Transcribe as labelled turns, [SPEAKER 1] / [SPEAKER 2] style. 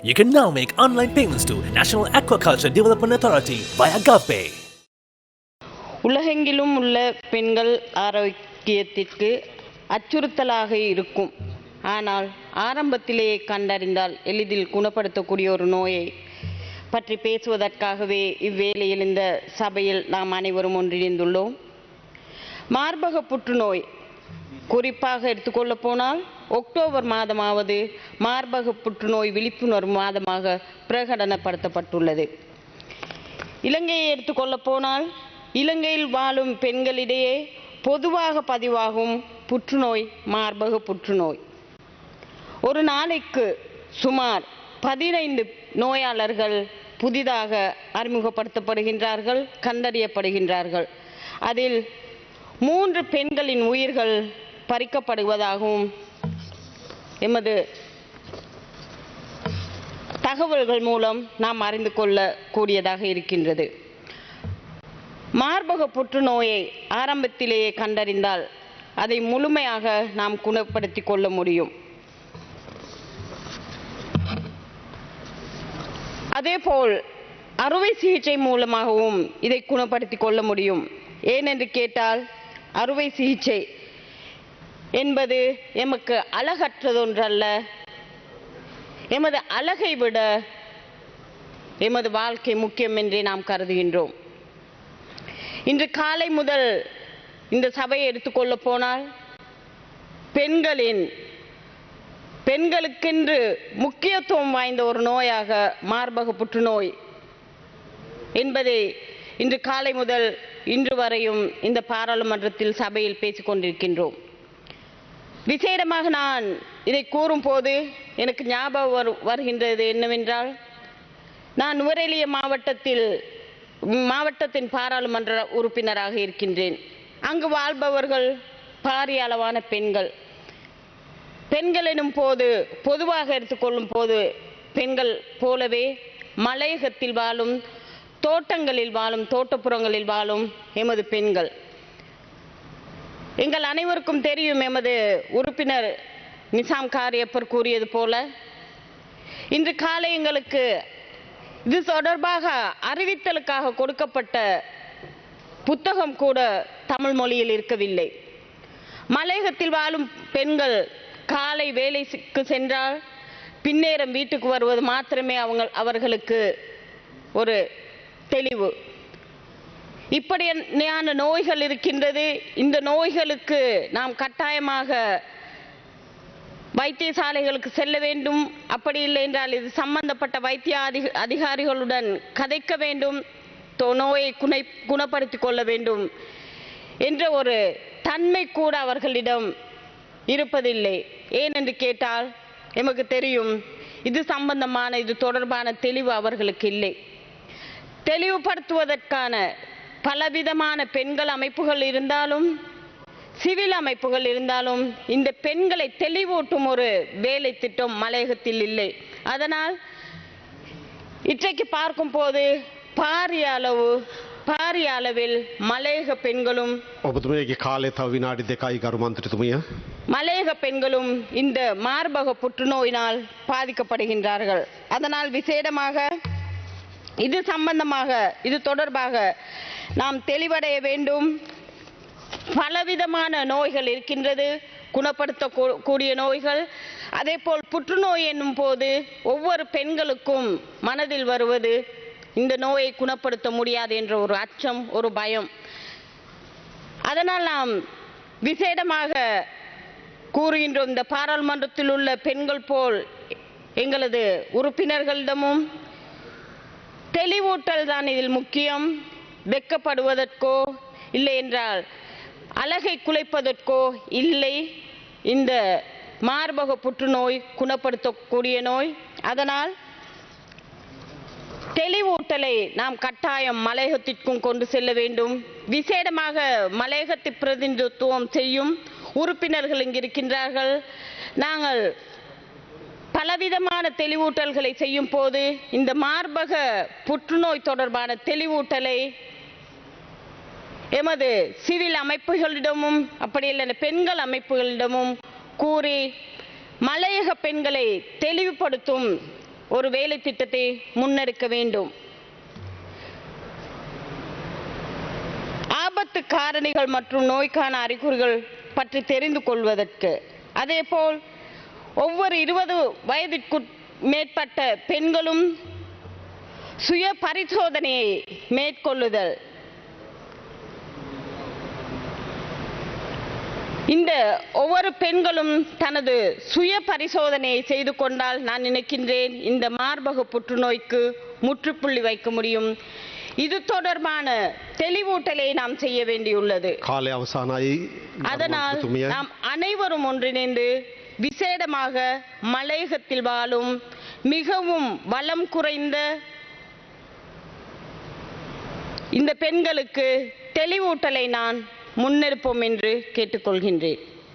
[SPEAKER 1] You can now make online payments to National Aquaculture Development Authority via GovPay.
[SPEAKER 2] உலகெங்கிலும் உள்ள பெண்கள் ஆரோக்கியத்திற்கு அச்சுறுத்தலாக இருக்கும். ஆனால் ஆரம்பத்திலேயே கண்டறிந்தால் எளிதில் குணப்படுத்தக்கூடிய ஒரு நோயை பற்றி பேசுவதற்காகவே இவ்வேளையில் இந்த சபையில் நாம் அனைவரும் ஒன்றிணைந்துள்ளோம். மார்பக புற்றுநோய் குறிப்பாக எடுத்துக்கொள்ள போனால் அக்டோபர் மாதமாவது மார்பக புற்றுநோய் விழிப்புணர்வு மாதமாக பிரகடனப்படுத்தப்பட்டுள்ளது. இலங்கையை எடுத்துக்கொள்ள போனால் இலங்கையில் வாழும் பெண்களிடையே பொதுவாக பதிவாகும் புற்றுநோய் மார்பக புற்றுநோய். ஒரு நாளைக்கு சுமார் 15 நோயாளர்கள் புதிதாக அறிமுகப்படுத்தப்படுகின்றார்கள், கண்டறியப்படுகின்றார்கள். அதில் 3 பெண்களின் உயிர்கள் பறிக்கப்படுவதாகவும் எமது தகவல்கள் மூலம் நாம் அறிந்து கொள்ளக்கூடியதாக இருக்கின்றது. மார்பக புற்றுநோயை ஆரம்பத்திலேயே கண்டறிந்தால் அதை முழுமையாக நாம் குணப்படுத்தி கொள்ள முடியும். அதேபோல் அறுவை சிகிச்சை மூலமாகவும் இதை குணப்படுத்தி கொள்ள முடியும். ஏனென்று கேட்டால் அறுவை சிகிச்சை என்பது எமக்கு அழகற்றதொன்றல்ல. எமது அழகை விட எமது வாழ்க்கை முக்கியம் என்றே நாம் கருதுகின்றோம். இன்று காலை முதல் இந்த சபையை எடுத்துக்கொள்ள போனால் பெண்களுக்கென்று முக்கியத்துவம் வாய்ந்த ஒரு நோயாக மார்பக புற்றுநோய் என்பதை இன்று காலை முதல் இன்று வரையும் இந்த பாராளுமன்றத்தில் சபையில் பேசிக் கொண்டிருக்கின்றோம். விசேடமாக நான் இதை கூறும்போது எனக்கு ஞாபகம் வருகின்றது என்னவென்றால், நான் நுவரெலியா மாவட்டத்தின் பாராளுமன்ற உறுப்பினராக இருக்கின்றேன். அங்கு வாழ்பவர்கள் பாரிய அளவான பெண்கள் எனும் போது பொதுவாக எடுத்துக்கொள்ளும் போது பெண்கள் போலவே மலையகத்தில் வாழும், தோட்டங்களில் வாழும், தோட்டப்புறங்களில் வாழும் எமது பெண்கள். எங்கள் அனைவருக்கும் தெரியும், எமது உறுப்பினர் நிசாம் காரியப்பர் கூறியது போல இன்று காலை எங்களுக்கு இது தொடர்பாக அறிவித்தலுக்காக கொடுக்கப்பட்ட புத்தகம் கூட தமிழ் மொழியில் இருக்கவில்லை. மலையகத்தில் வாழும் பெண்கள் காலை வேலைக்கு சென்றால் பின்னேரம் வீட்டுக்கு வருவது மாத்திரமே அவர்களுக்கு ஒரு தெளிவு. இப்படியான நோய்கள் இருக்கின்றது. இந்த நோய்களுக்கு நாம் கட்டாயமாக வைத்தியசாலைகளுக்கு செல்ல வேண்டும். அப்படி இல்லை என்றால் இது சம்பந்தப்பட்ட வைத்திய அதிகாரிகளுடன் கதைக்க வேண்டும், நோயை குணப்படுத்திக் கொள்ள வேண்டும் என்ற ஒரு தன்மை கூட அவர்களிடம் இருப்பதில்லை. ஏனென்று கேட்டால் எமக்கு தெரியும், இது சம்பந்தமான இது தொடர்பான தெளிவு அவர்களுக்கு இல்லை. தெளிவுபடுத்துவதற்கான பலவிதமான பெண்கள் அமைப்புகள் இருந்தாலும் சிவில் அமைப்புகள் இருந்தாலும் இந்த பெண்களை தெளிவூட்டும் ஒரு வேலை திட்டம் மலையகத்தில் இல்லை. அதனால் இன்றைக்கு பார்க்கும் போது பாரிய அளவில் மலையக பெண்களும் மலையக பெண்களும் இந்த மார்பக புற்றுநோயினால் பாதிக்கப்படுகின்றார்கள். அதனால் விசேடமாக இது தொடர்பாக நாம் தெளிவடைய வேண்டும். பலவிதமான நோய்கள் இருக்கின்றது, குணப்படுத்தக்கூடிய நோய்கள். அதேபோல் புற்றுநோய் என்னும் போது ஒவ்வொரு பெண்களுக்கும் மனதில் வருவது இந்த நோயை குணப்படுத்த முடியாது என்ற ஒரு அச்சம், ஒரு பயம். அதனால் நாம் விசேடமாக கூறுகின்றோம், இந்த பாராளுமன்றத்தில் உள்ள பெண்கள் போல் எங்களது உறுப்பினர்களிடமும் தெளிவூட்டல் தான் இதில் முக்கியம். வெட்கப்படுவதற்கோ இல்லை என்றால் அழகை குலைப்பதற்கோ இல்லை. இந்த மார்பக புற்றுநோய் குணப்படுத்தக்கூடிய நோய். அதனால் தெளிவூட்டலை நாம் கட்டாயம் மலையகத்திற்கும் கொண்டு செல்ல வேண்டும். விசேடமாக மலையகத்தை பிரதிநிதித்துவம் செய்யும் உறுப்பினர்கள் இங்கு இருக்கின்றார்கள். நாங்கள் பலவிதமான தெளிவூட்டல்களை செய்யும் போது இந்த மார்பக புற்றுநோய் தொடர்பான தெளிவூட்டலை எமது சிவில் அமைப்புகளிடமும் அப்படி இல்லை பெண்கள் அமைப்புகளிடமும் கூறி மலையக பெண்களை தெளிவுபடுத்தும் ஒரு வேலை திட்டத்தை முன்னெடுக்க வேண்டும். ஆபத்து காரணிகள் மற்றும் நோய்க்கான அறிகுறிகள் பற்றி தெரிந்து கொள்வதற்கு, அதேபோல் ஒவ்வொரு 20 வயதிற்கு மேற்பட்ட பெண்களும் சுய பரிசோதனையை மேற்கொள்ளுதல். இந்த ஒவ்வொரு பெண்களும் தனது சுய பரிசோதனையை செய்து கொண்டால் நான் நினைக்கின்றேன் இந்த மார்பக புற்றுநோய்க்கு முற்றுப்புள்ளி வைக்க முடியும். இது தொடர்பான தெளிவூட்டலை நாம் செய்ய வேண்டியுள்ளது. அதனால் நாம் அனைவரும் ஒன்றிணைந்து விசேடமாக மலையகத்தில் வாழும் மிகவும் வளம் குறைந்த இந்த பெண்களுக்கு தெளிவூட்டலை நான் முன்னெடுப்போம் என்று கேட்டுக்கொள்கின்றேன்.